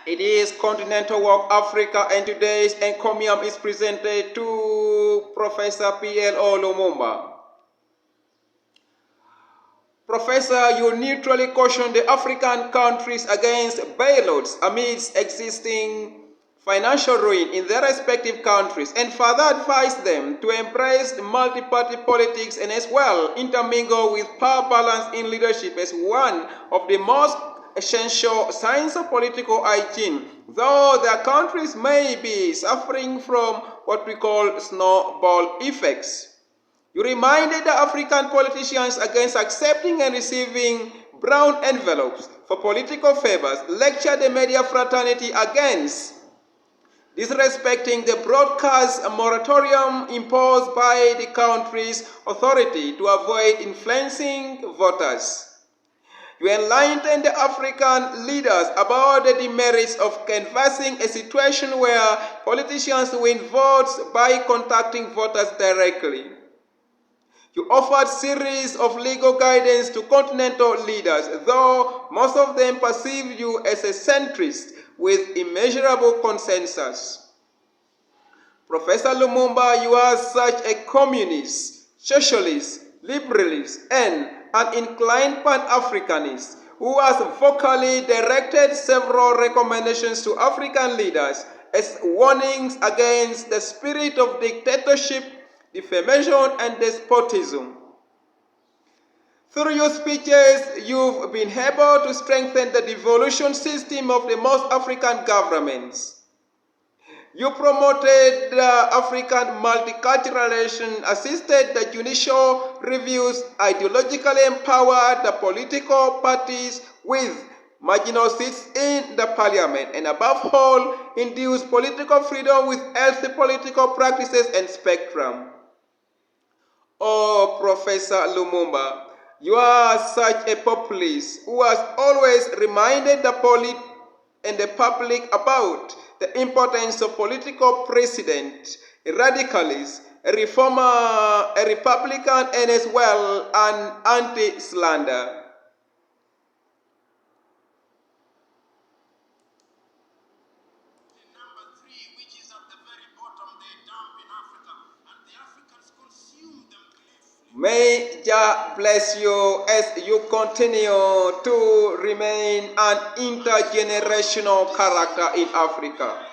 It is Continental Walk Africa, and today's encomium is presented to Professor P.L.O. Lumumba. Professor, you neutrally cautioned the African countries against bailouts amidst existing financial ruin in their respective countries, and further advised them to embrace multi-party politics and as well intermingle with power balance in leadership as one of the most essential signs of political hygiene, though their countries may be suffering from what we call snowball effects. You reminded the African politicians against accepting and receiving brown envelopes for political favors, lectured the media fraternity against disrespecting the broadcast moratorium imposed by the country's authority to avoid influencing voters. You enlightened the African leaders about the demerits of canvassing a situation where politicians win votes by contacting voters directly. You offered series of legal guidance to continental leaders, though most of them perceive you as a centrist with immeasurable consensus. Professor Lumumba, you are such a communist, socialist, liberalist, and an inclined Pan-Africanist who has vocally directed several recommendations to African leaders as warnings against the spirit of dictatorship, defamation, and despotism. Through your speeches, you've been able to strengthen the devolution system of the most African governments. You promoted African multiculturalism, assisted the judicial reviews, ideologically empowered the political parties with marginal seats in the parliament, and above all, induced political freedom with healthy political practices and spectrum. Oh, Professor Lumumba, you are such a populist who has always reminded the police and the public about the importance of political precedent, a radicalist, a reformer, a Republican, and as well an anti-slander. May Jah bless you as you continue to remain an intergenerational character in Africa.